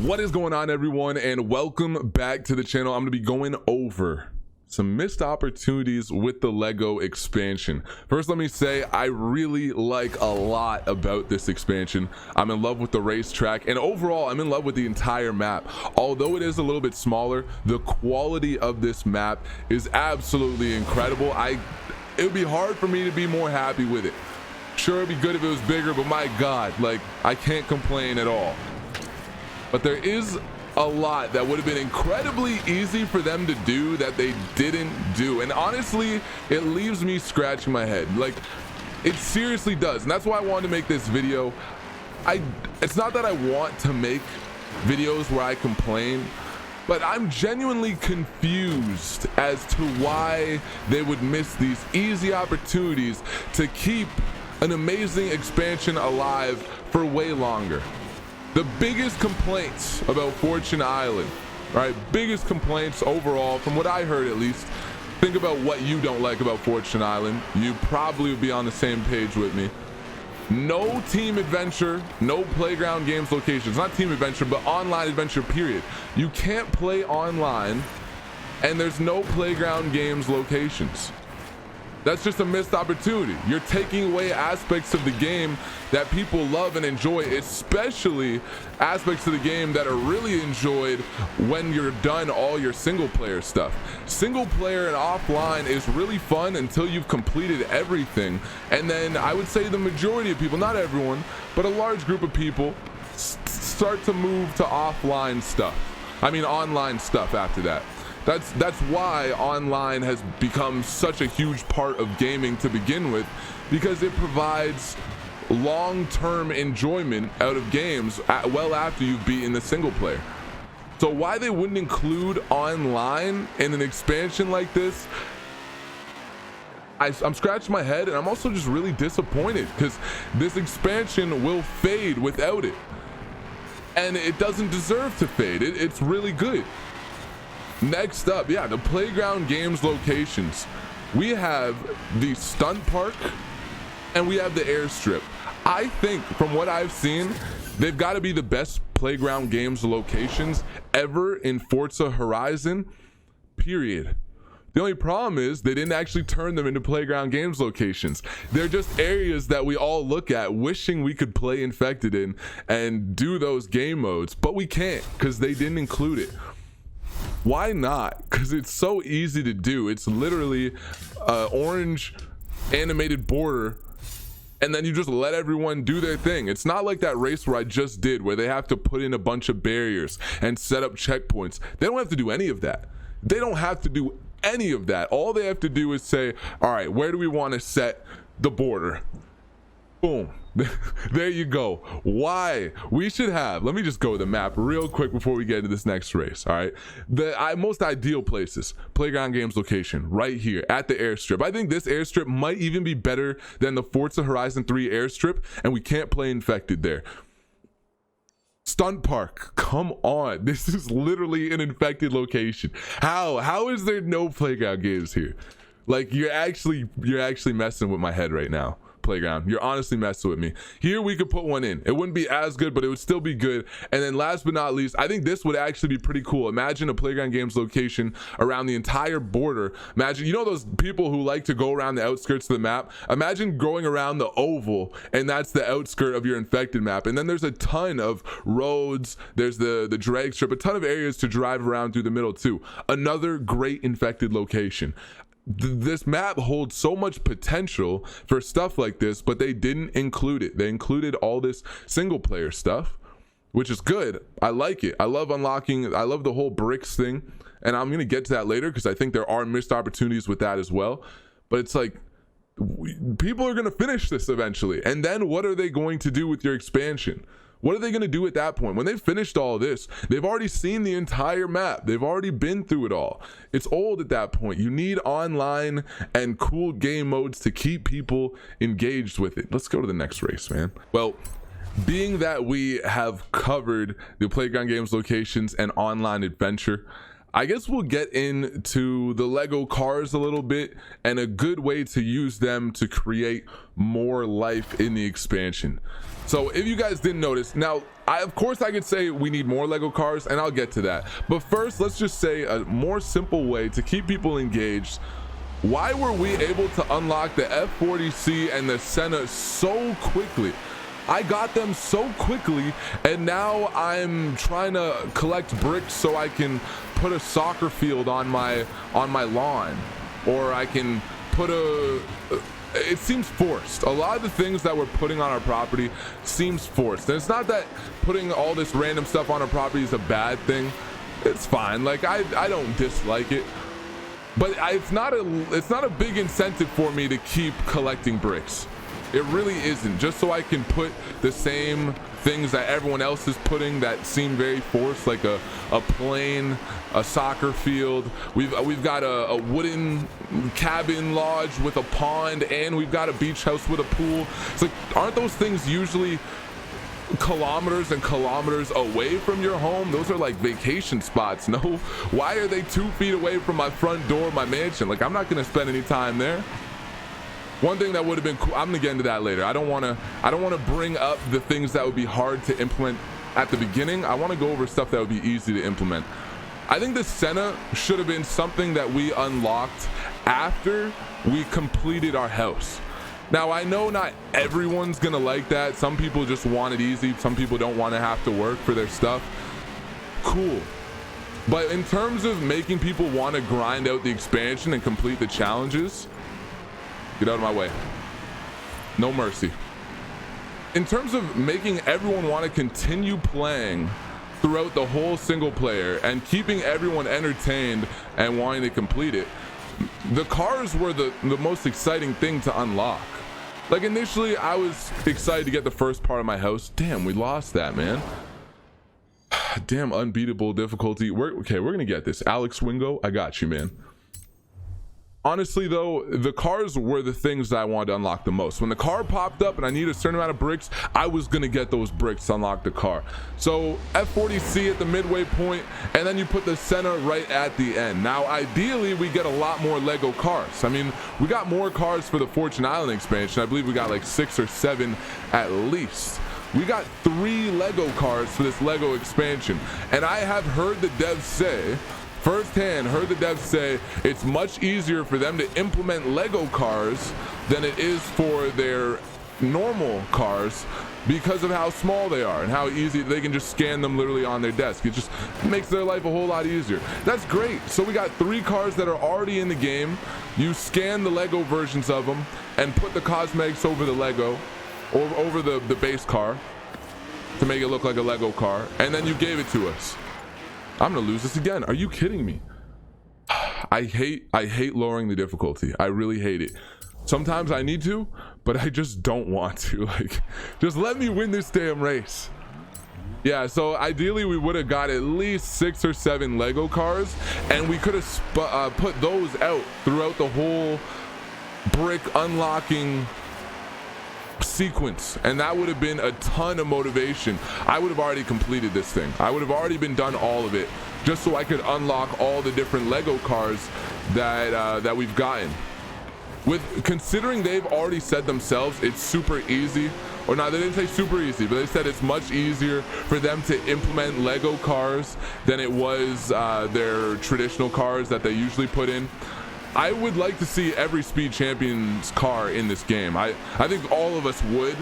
What is going on, everyone, and welcome back to the channel. I'm going to be going over some missed opportunities with the Lego expansion. First, let me say I really like a lot about this expansion. I'm in love with the racetrack, and overall I'm in love with the entire map. Although it is a little bit smaller, the quality of this map is absolutely incredible. It would be hard for me to be more happy with it. Sure, it'd be good if it was bigger, but my god, like, I can't complain at all. But there is a lot that would have been incredibly easy for them to do that they didn't do, and honestly it leaves me scratching my head. Like, it seriously does, and that's why I wanted to make this video. It's not that I want to make videos where I complain, but I'm genuinely confused as to why they would miss these easy opportunities to keep an amazing expansion alive for way longer. The biggest complaints about Fortune Island, right? Biggest complaints overall, from what I heard at least. Think about what you don't like about Fortune Island. You probably would be on the same page with me. No team adventure, no playground games locations. Not team adventure, but online adventure, period. You can't play online, and there's no playground games locations. That's just a missed opportunity. You're taking away aspects of the game that people love and enjoy, especially aspects of the game that are really enjoyed when you're done all your single player stuff. Single player and offline is really fun until you've completed everything. And then I would say the majority of people, not everyone, but a large group of people start to move to offline stuff. I mean, online stuff after that. That's why online has become such a huge part of gaming to begin with, because it provides long-term enjoyment out of games well after you've beaten the single player. So why they wouldn't include online in an expansion like this, I'm scratching my head, and I'm also just really disappointed because this expansion will fade without it, and it doesn't deserve to fade. It's really good. Next up, yeah, the playground games locations. We have the stunt park and we have the airstrip. I think from what I've seen, they've got to be the best playground games locations ever in Forza Horizon, period. The only problem is they didn't actually turn them into playground games locations. They're just areas that we all look at wishing we could play Infected in and do those game modes, but we can't because they didn't include it. Why not? Because it's so easy to do. It's literally an orange animated border, and then you just let everyone do their thing. It's not like that race where I just did, where they have to put in a bunch of barriers and set up checkpoints. They don't have to do any of that. They don't have to do any of that. All they have to do is say, all right, where do we want to set the border? Boom. There you go. Why? We should have, let me just go with the map real quick before we get into this next race. All right, the most ideal places, playground games location right here at the airstrip. I think this airstrip might even be better than the Forza Horizon 3 airstrip, and we can't play Infected there. Stunt park, come on, this is literally an Infected location. How is there no playground games here? Like, you're actually messing with my head right now. Playground, you're honestly messing with me. Here we could put one in. It wouldn't be as good, but it would still be good. And then last but not least, I think this would actually be pretty cool. Imagine a playground games location around the entire border. Imagine, you know, those people who like to go around the outskirts of the map. Imagine going around the oval, and that's the outskirt of your Infected map. And then there's a ton of roads, there's the drag strip, a ton of areas to drive around through the middle too. Another great Infected location. This map holds so much potential for stuff like this, but they didn't include it. They included all this single player stuff, which is good. I like it. I love unlocking, I love the whole bricks thing, and I'm gonna get to that later because I think there are missed opportunities with that as well. But it's like, people are gonna finish this eventually, and then what are they going to do with your expansion? What are they going to do at that point? When they've finished all this, they've already seen the entire map. They've already been through it all. It's old at that point. You need online and cool game modes to keep people engaged with it. Let's go to the next race, man. Well, being that we have covered the playground games locations and online adventure, I guess we'll get into the Lego cars a little bit and a good way to use them to create more life in the expansion. So if you guys didn't notice, now of course I could say we need more Lego cars, and I'll get to that, but first let's just say a more simple way to keep people engaged. Why were we able to unlock the F40C and the Senna so quickly? I got them so quickly, and now I'm trying to collect bricks so I can put a soccer field on my lawn, or I can put it seems forced. A lot of the things that we're putting on our property seems forced, and it's not that putting all this random stuff on our property is a bad thing. It's fine. Like I don't dislike it, but it's not a big incentive for me to keep collecting bricks. It really isn't, just so I can put the same things that everyone else is putting that seem very forced, like a plane, a soccer field. We've got a wooden cabin lodge with a pond, and we've got a beach house with a pool. It's like, aren't those things usually kilometers and kilometers away from your home? Those are like vacation spots. No, why are they 2 feet away from my front door, my mansion? Like, I'm not gonna spend any time there. One thing that would have been cool, I'm gonna get into that later. I don't want to bring up the things that would be hard to implement at the beginning. I want to go over stuff that would be easy to implement. I think the Senna should have been something that we unlocked after we completed our house. Now, I know not everyone's gonna like that. Some people just want it easy. Some people don't want to have to work for their stuff. Cool. But in terms of making people want to grind out the expansion and complete the challenges, get out of my way. No mercy. In terms of making everyone want to continue playing throughout the whole single player and keeping everyone entertained and wanting to complete it, the cars were the most exciting thing to unlock. Like, initially I was excited to get the first part of my house. Damn, we lost that, man. Damn, unbeatable difficulty. We're gonna get this. Alex Wingo, I got you, man. Honestly though, the cars were the things that I wanted to unlock the most. When the car popped up and I needed a certain amount of bricks, I was gonna get those bricks to unlock the car. So F40C at the midway point, and then you put the Senna right at the end. Now ideally we get a lot more Lego cars. I mean, we got more cars for the Fortune Island expansion. I believe we got like 6 or 7 at least. We got 3 Lego cars for this Lego expansion, and I have heard the devs say, firsthand heard the devs say, it's much easier for them to implement Lego cars than it is for their normal cars because of how small they are and how easy they can just scan them literally on their desk. It just makes their life a whole lot easier. That's great. So we got 3 cars that are already in the game. You scan the Lego versions of them and put the cosmetics over the Lego or over the base car to make it look like a Lego car, and then you gave it to us. I'm gonna lose this again. Are you kidding me? I hate lowering the difficulty. I really hate it. Sometimes I need to, but I just don't want to. Like, just let me win this damn race. Yeah, so ideally we would have got at least 6 or 7 Lego cars, and we could have put those out throughout the whole brick unlocking sequence, and that would have been a ton of motivation. I would have already completed this thing. I would have already been done all of it just so I could unlock all the different Lego cars that we've gotten. Considering they've already said themselves it's super easy, or no, they didn't say super easy, but they said it's much easier for them to implement Lego cars than it was their traditional cars that they usually put in. I would like to see every Speed Champions car in this game. I think all of us would,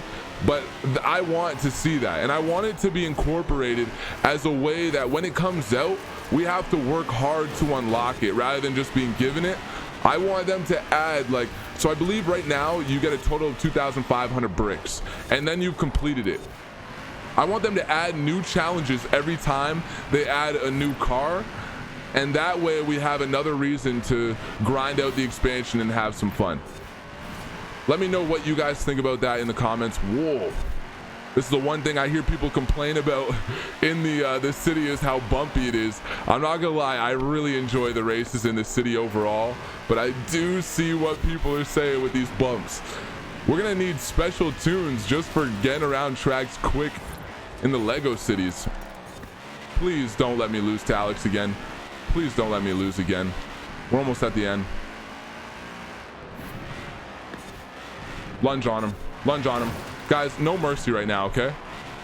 but I want to see that, and I want it to be incorporated as a way that when it comes out, we have to work hard to unlock it rather than just being given it. I want them to add, like, so I believe right now you get a total of 2,500 bricks, and then you've completed it. I want them to add new challenges every time they add a new car, and that way we have another reason to grind out the expansion and have some fun. Let me know what you guys think about that in the comments. Whoa, this is the one thing I hear people complain about in the city, is how bumpy it is. I'm not gonna lie, I really enjoy the races in the city overall, but I do see what people are saying with these bumps. We're gonna need special tunes just for getting around tracks quick in the Lego cities. Please don't let me lose to Alex again. Please don't let me lose again. We're almost at the end. Lunge on him. Lunge on him. Guys, no mercy right now, okay?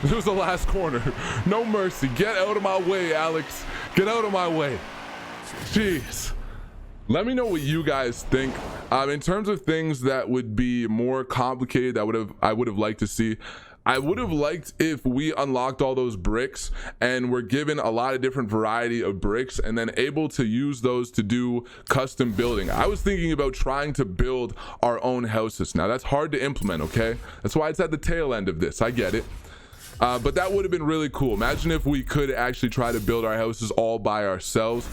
This was the last corner. No mercy. Get out of my way, Alex. Get out of my way. Jeez. Let me know what you guys think. In terms of things that would be more complicated, that I would have liked to see. I would have liked if we unlocked all those bricks and were given a lot of different variety of bricks and then able to use those to do custom building. I was thinking about trying to build our own houses. Now that's hard to implement, okay? That's why it's at the tail end of this. I get it. But that would have been really cool. Imagine if we could actually try to build our houses all by ourselves.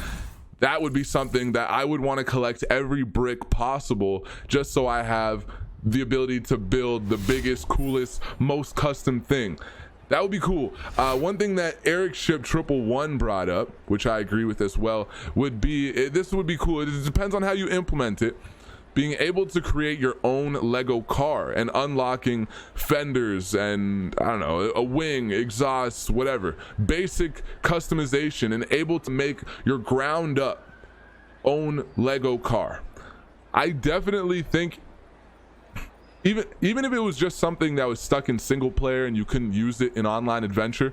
That would be something that I would want to collect every brick possible just so I have the ability to build the biggest, coolest, most custom thing. That would be cool. One thing that Eric Ship 111 brought up, which I agree with as well, would be, this would be cool. It depends on how you implement it. Being able to create your own Lego car and unlocking fenders and, I don't know, a wing, exhaust, whatever. Basic customization and able to make your ground up own Lego car. I definitely think even if it was just something that was stuck in single player and you couldn't use it in online adventure,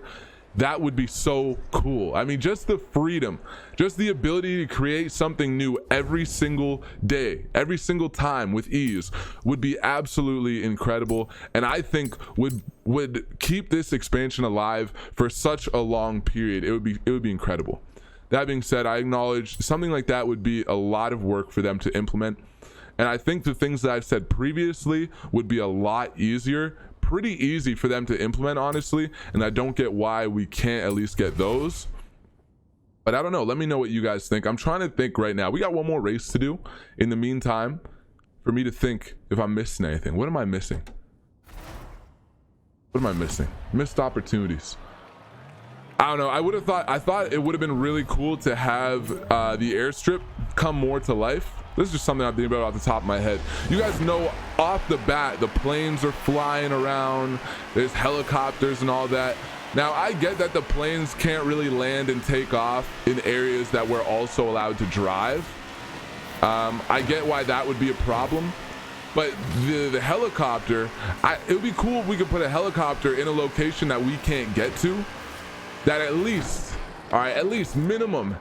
that would be so cool. I mean, just the freedom, just the ability to create something new every single day, every single time with ease would be absolutely incredible. And I think would keep this expansion alive for such a long period. It would be incredible. That being said, I acknowledge something like that would be a lot of work for them to implement. And I think the things that I've said previously would be a lot easier, pretty easy for them to implement, honestly. And I don't get why we can't at least get those. But I don't know. Let me know what you guys think. I'm trying to think right now. We got one more race to do in the meantime for me to think if I'm missing anything. What am I missing? What am I missing? Missed opportunities. I don't know. I thought it would have been really cool to have the airstrip come more to life. This is just something I'm thinking about off the top of my head. You guys know off the bat, the planes are flying around. There's helicopters and all that. Now, I get that the planes can't really land and take off in areas that we're also allowed to drive. I get why that would be a problem. But the helicopter, it would be cool if we could put a helicopter in a location that we can't get to. That at least, all right, at least minimum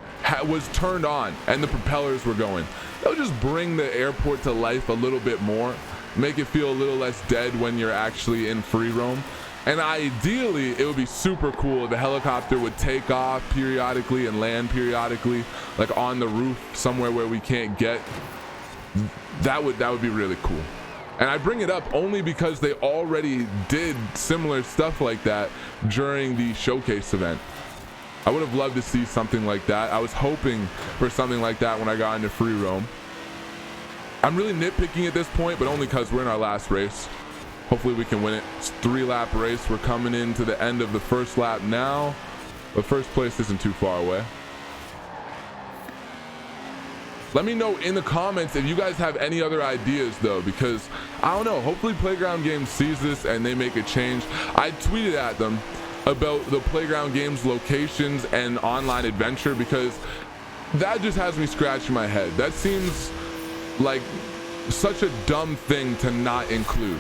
was turned on and the propellers were going. That would just bring the airport to life a little bit more, make it feel a little less dead when you're actually in free roam. And ideally, it would be super cool if the helicopter would take off periodically and land periodically, like on the roof somewhere where we can't get. That would be really cool. And I bring it up only because they already did similar stuff like that during the showcase event. I would have loved to see something like that. I was hoping for something like that when I got into free roam. I'm really nitpicking at this point, but only because we're in our last race. Hopefully we can win it. It's a 3-lap race. We're coming into the end of the first lap now, but first place isn't too far away. Let me know in the comments if you guys have any other ideas though, because I don't know, hopefully Playground Games sees this and they make a change. I tweeted at them about the Playground Games locations and online adventure because that just has me scratching my head. That seems like such a dumb thing to not include.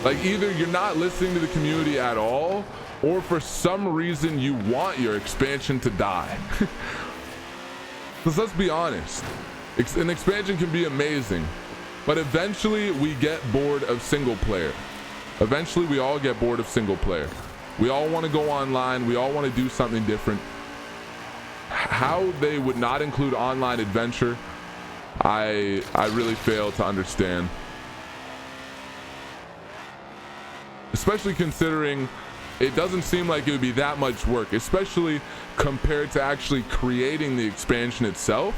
Like either you're not listening to the community at all, or for some reason you want your expansion to die. Because let's be honest, an expansion can be amazing, but eventually we get bored of single player. Eventually we all get bored of single player. We all want to go online. We all want to do something different. How they would not include online adventure, I really fail to understand. Especially considering it doesn't seem like it would be that much work, especially compared to actually creating the expansion itself.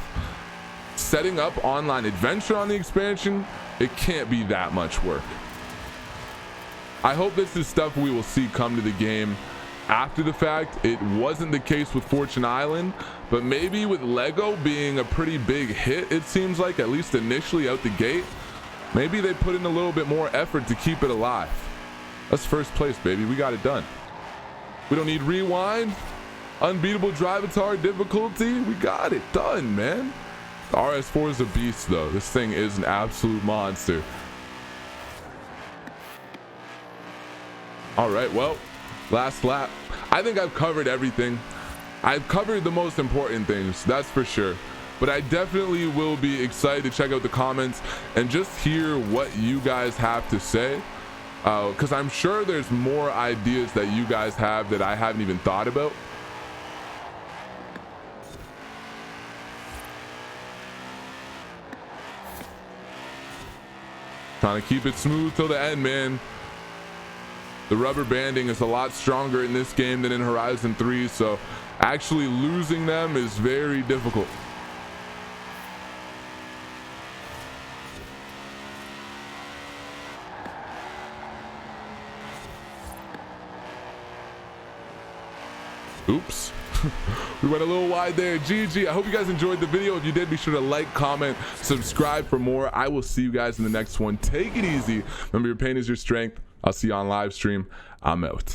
Setting up online adventure on the expansion, it can't be that much work. I hope this is stuff we will see come to the game after the fact. It wasn't the case with Fortune Island, but maybe with Lego being a pretty big hit, it seems like, at least initially out the gate, maybe they put in a little bit more effort to keep it alive. That's first place, baby. We got it done. We don't need rewind. Unbeatable drive-a-tar difficulty. We got it done, man. The RS4 is a beast, though. This thing is an absolute monster. All right, well, last lap. I think I've covered everything. I've covered the most important things, that's for sure. But I definitely will be excited to check out the comments and just hear what you guys have to say. Because I'm sure there's more ideas that you guys have that I haven't even thought about. Trying to keep it smooth till the end, man. The rubber banding is a lot stronger in this game than in Horizon 3, so actually losing them is very difficult. Oops. We went a little wide there. GG. I hope you guys enjoyed the video. If you did, be sure to like, comment, subscribe for more. I will see you guys in the next one. Take it easy. Remember, your pain is your strength. I'll see you on live stream. I'm out.